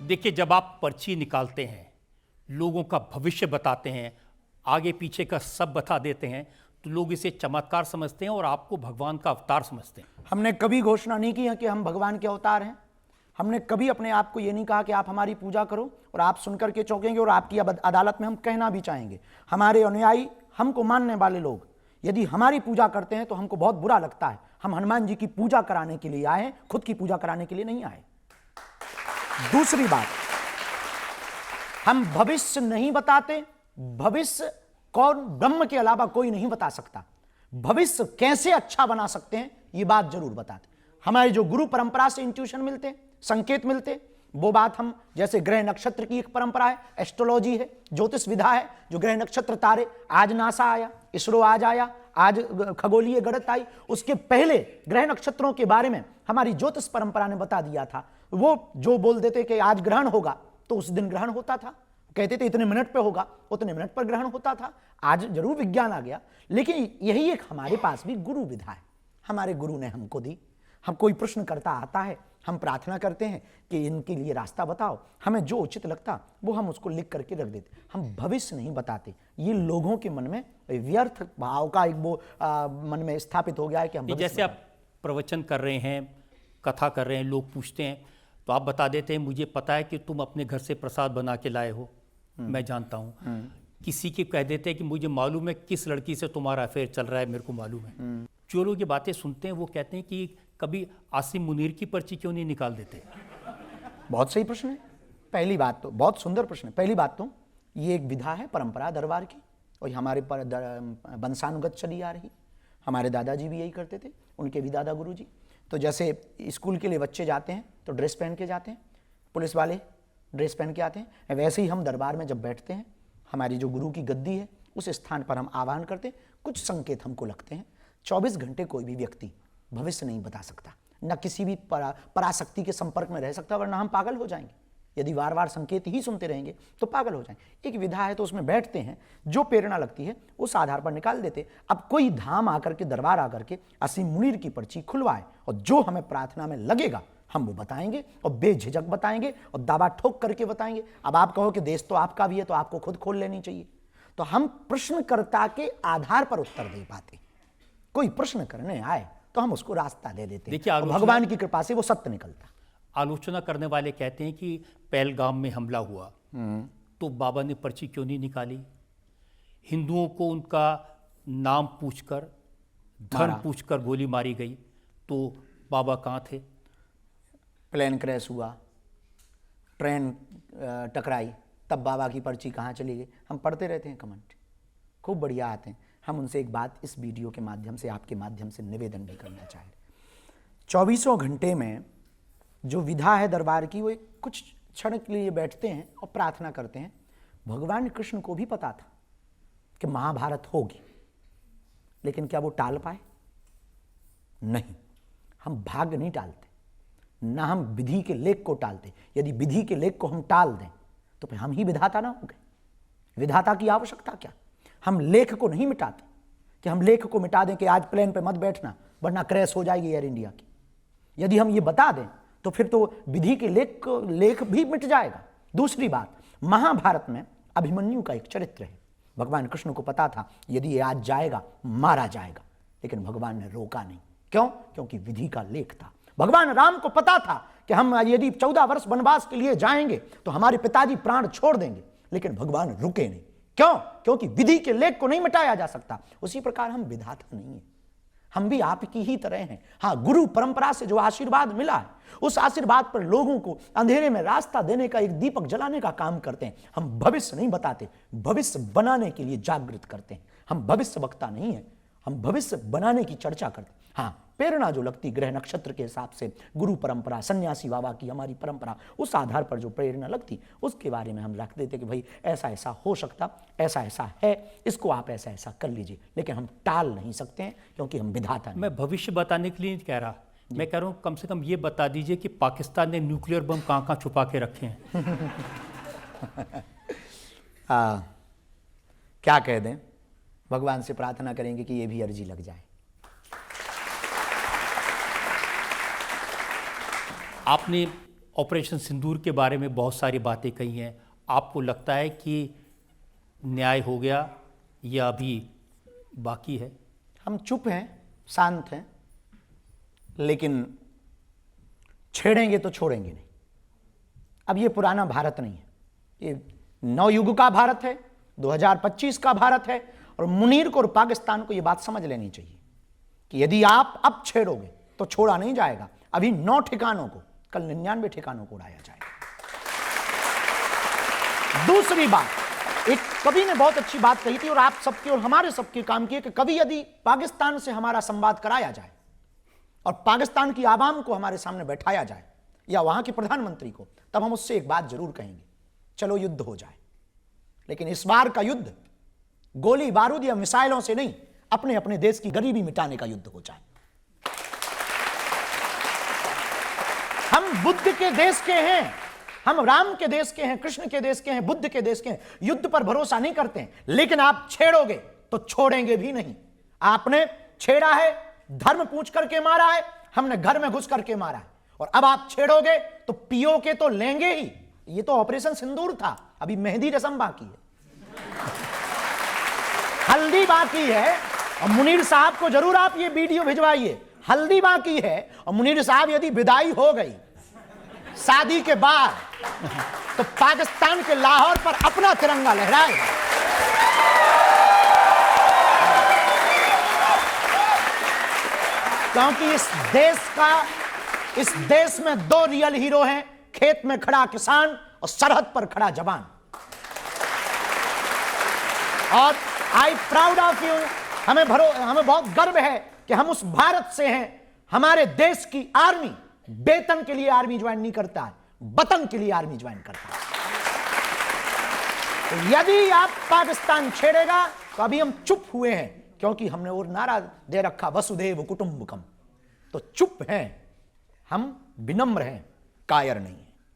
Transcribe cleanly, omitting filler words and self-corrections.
देखिए, जब आप पर्ची निकालते हैं, लोगों का भविष्य बताते हैं, आगे पीछे का सब बता देते हैं, तो लोग इसे चमत्कार समझते हैं और आपको भगवान का अवतार समझते हैं। हमने कभी घोषणा नहीं की है कि हम भगवान के अवतार हैं। हमने कभी अपने आप को ये नहीं कहा कि आप हमारी पूजा करो और आप सुनकर के चौंकेंगे और आपकी अदालत में हम कहना भी चाहेंगे। हमारे अनुयायी, हमको मानने वाले लोग यदि हमारी पूजा करते हैं तो हमको बहुत बुरा लगता है। हम हनुमान जी की पूजा कराने के लिए आए हैं, खुद की पूजा कराने के लिए नहीं आए। दूसरी बात, हम भविष्य नहीं बताते। भविष्य कौन, ब्रह्म के अलावा कोई नहीं बता सकता। भविष्य कैसे अच्छा बना सकते हैं ये बात जरूर बताते। हमारे जो गुरु परंपरा से इंट्यूशन मिलते, संकेत मिलते, वो बात हम, जैसे ग्रह नक्षत्र की एक परंपरा है, एस्ट्रोलॉजी है, ज्योतिष विधा है, जो ग्रह नक्षत्र तारे, आज नासा आया, इसरो आज आया, आज खगोलीय गणित आई, उसके पहले ग्रह नक्षत्रों के बारे में हमारी ज्योतिष परंपरा ने बता दिया था। वो जो बोल देते कि आज ग्रहण होगा तो उस दिन ग्रहण होता था, कहते थे इतने मिनट पे होगा, उतने मिनट पर ग्रहण होता था। आज जरूर विज्ञान आ गया, लेकिन यही एक हमारे पास भी गुरु विधा है, हमारे गुरु ने हमको दी। हम कोई प्रश्न करता आता है, हम प्रार्थना करते हैं कि इनके लिए रास्ता बताओ, हमें जो उचित लगता वो हम उसको लिख करके रख देते। हम भविष्य नहीं बताते। ये लोगों के मन में व्यर्थ भाव का एक वो मन में स्थापित हो गया है कि हम जैसे आप प्रवचन कर रहे हैं, कथा कर रहे हैं, लोग पूछते हैं तो आप बता देते हैं मुझे पता है कि तुम अपने घर से प्रसाद बना के लाए हो, मैं जानता हूँ। किसी के कह देते हैं कि मुझे मालूम है किस लड़की से तुम्हारा अफेयर चल रहा है, मेरे को मालूम है। जो लोग ये बातें सुनते हैं वो कहते हैं कि कभी आसिम मुनीर की पर्ची क्यों नहीं निकाल देते। बहुत सही प्रश्न है। पहली बात तो बहुत सुंदर प्रश्न है। पहली बात तो ये एक विधा है, परंपरा दरबार की, और हमारे पर वंशानुगत चली आ रही। हमारे दादाजी भी यही करते थे, उनके भी दादा गुरु जी। तो जैसे स्कूल के लिए बच्चे जाते हैं तो ड्रेस पहन के जाते हैं, पुलिस वाले ड्रेस पहन के आते हैं, वैसे ही हम दरबार में जब बैठते हैं, हमारी जो गुरु की गद्दी है उस स्थान पर हम आह्वान करते हैं, कुछ संकेत हमको लगते हैं। 24 घंटे कोई भी व्यक्ति भविष्य नहीं बता सकता, न किसी भी पराशक्ति के संपर्क में रह सकता, वरना हम पागल हो जाएंगे। यदि बार बार संकेत ही सुनते रहेंगे तो पागल हो जाएंगे। एक विधा है तो उसमें बैठते हैं, जो प्रेरणा लगती है उस आधार पर निकाल देते। अब कोई धाम आकर के, दरबार आकर के असीम मुनीर की पर्ची खुलवाए और जो हमें प्रार्थना में लगेगा हम वो बताएंगे, और बेझिझक बताएंगे और दावा ठोक करके बताएंगे। अब आप कहो कि देश तो आपका भी है तो आपको खुद खोल लेनी चाहिए, तो हम प्रश्नकर्ता के आधार पर उत्तर दे पाते। कोई प्रश्न करने आए तो हम उसको रास्ता दे देते। देखिए, भगवान की कृपा से वो सत्य निकलता। आलोचना करने वाले कहते हैं कि पहलगाम में हमला हुआ तो बाबा ने पर्ची क्यों नहीं निकाली। हिंदुओं को उनका नाम पूछकर, धर्म पूछकर गोली मारी गई तो बाबा कहाँ थे। प्लेन क्रैश हुआ, ट्रेन टकराई, तब बाबा की पर्ची कहाँ चली गई। हम पढ़ते रहते हैं, कमेंट खूब बढ़िया आते हैं। हम उनसे एक बात इस वीडियो के माध्यम से, आपके माध्यम से निवेदन भी करना चाहें। 24 घंटे में जो विधा है दरबार की, वो कुछ क्षण के लिए बैठते हैं और प्रार्थना करते हैं। भगवान कृष्ण को भी पता था कि महाभारत होगी, लेकिन क्या वो टाल पाए? नहीं। हम भाग्य नहीं टालते, ना हम विधि के लेख को टालते। यदि विधि के लेख को हम टाल दें तो फिर हम ही विधाता ना हो गए। विधाता की आवश्यकता क्या? हम लेख को नहीं मिटाते कि हम लेख को मिटा दें कि आज प्लेन पे मत बैठना वरना क्रैश हो जाएगी एयर इंडिया की। यदि हम ये बता दें तो फिर तो विधि के लेख भी मिट जाएगा। दूसरी बात, महाभारत में अभिमन्यु का एक चरित्र है। भगवान कृष्ण को पता था यदि ये आज जाएगा मारा जाएगा, लेकिन भगवान ने रोका नहीं। क्यों? क्योंकि विधि का लेख था। भगवान राम को पता था कि हम यदि 14 वर्ष वनवास के लिए जाएंगे तो हमारे पिताजी प्राण छोड़ देंगे, लेकिन भगवान रुके नहीं। क्यों? क्योंकि विधि के लेख को नहीं मिटाया जा सकता। उसी प्रकार हम विधाता नहीं है, हम भी आपकी ही तरह हैं। हाँ, गुरु परंपरा से जो आशीर्वाद मिला है उस आशीर्वाद पर लोगों को अंधेरे में रास्ता देने का, एक दीपक जलाने का काम करते हैं। हम भविष्य नहीं बताते, भविष्य बनाने के लिए जागृत करते हैं। हम भविष्य वक्ता नहीं है, हम भविष्य बनाने की चर्चा करते हैं। हाँ, प्रेरणा जो लगती ग्रह नक्षत्र के हिसाब से, गुरु परंपरा, सन्यासी बाबा की हमारी परंपरा, उस आधार पर जो प्रेरणा लगती उसके बारे में हम रख देते कि भाई ऐसा ऐसा हो सकता, ऐसा ऐसा है, इसको आप ऐसा ऐसा कर लीजिए। लेकिन हम टाल नहीं सकते हैं क्योंकि हम विधाता हैं। मैं भविष्य बताने के लिए नहीं कह रहा, मैं कह रहा हूँ कम से कम ये बता दीजिए कि पाकिस्तान ने न्यूक्लियर बम कहाँ कहाँ छुपा के रखे हैं। क्या कह दें, भगवान से प्रार्थना करेंगे कि ये भी अर्जी लग जाए। आपने ऑपरेशन सिंदूर के बारे में बहुत सारी बातें कही हैं। आपको लगता है कि न्याय हो गया या अभी बाकी है? हम चुप हैं, शांत हैं, लेकिन छेड़ेंगे तो छोड़ेंगे नहीं। अब ये पुराना भारत नहीं है, ये नवयुग का भारत है, 2025 का भारत है। और मुनीर को और पाकिस्तान को ये बात समझ लेनी चाहिए कि यदि आप अब छेड़ोगे तो छोड़ा नहीं जाएगा। अभी 9 ठिकानों को, कल 99 ठिकानों को उड़ाया जाएगा। दूसरी बात, एक कवि ने बहुत अच्छी बात कही थी और आप सबके और हमारे सबके काम की है कि कभी यदि पाकिस्तान से हमारा संवाद कराया जाए और पाकिस्तान की आवाम को हमारे सामने बैठाया जाए या वहां के प्रधानमंत्री को, तब हम उससे एक बात जरूर कहेंगे, चलो युद्ध हो जाए, लेकिन इस बार का युद्ध गोली बारूद या मिसाइलों से नहीं, अपने अपने देश की गरीबी मिटाने का युद्ध हो जाए। हम बुद्ध के देश के हैं, हम राम के देश के हैं, कृष्ण के देश के हैं, बुद्ध के देश के हैं। युद्ध पर भरोसा नहीं करते हैं, लेकिन आप छेड़ोगे तो छोड़ेंगे भी नहीं। आपने छेड़ा है, धर्म पूछ करके मारा है, हमने घर में घुस करके मारा है, और अब आप छेड़ोगे तो पीओके तो लेंगे ही। ये तो ऑपरेशन सिंदूर था, अभी मेहंदी रस्म बाकी है, हल्दी बाकी है। और मुनीर साहब को जरूर आप ये वीडियो भिजवाइए, हल्दी बाकी है। और मुनीर साहब यदि विदाई हो गई शादी के बाद, तो पाकिस्तान के लाहौर पर अपना तिरंगा लहराएगा। क्योंकि इस देश में 2 रियल हीरो हैं, खेत में खड़ा किसान और सरहद पर खड़ा जवान। और आई प्राउड ऑफ यू, हमें बहुत गर्व है कि हम उस भारत से हैं। हमारे देश की आर्मी वेतन के लिए आर्मी ज्वाइन नहीं करता है, वतन के लिए आर्मी ज्वाइन करता है। तो यदि आप पाकिस्तान छेड़ेगा तो अभी हम चुप हुए हैं, क्योंकि हमने और नारा दे रखा वसुधैव कुटुंबकम, तो चुप हैं हम, विनम्र हैं, कायर नहीं हैं।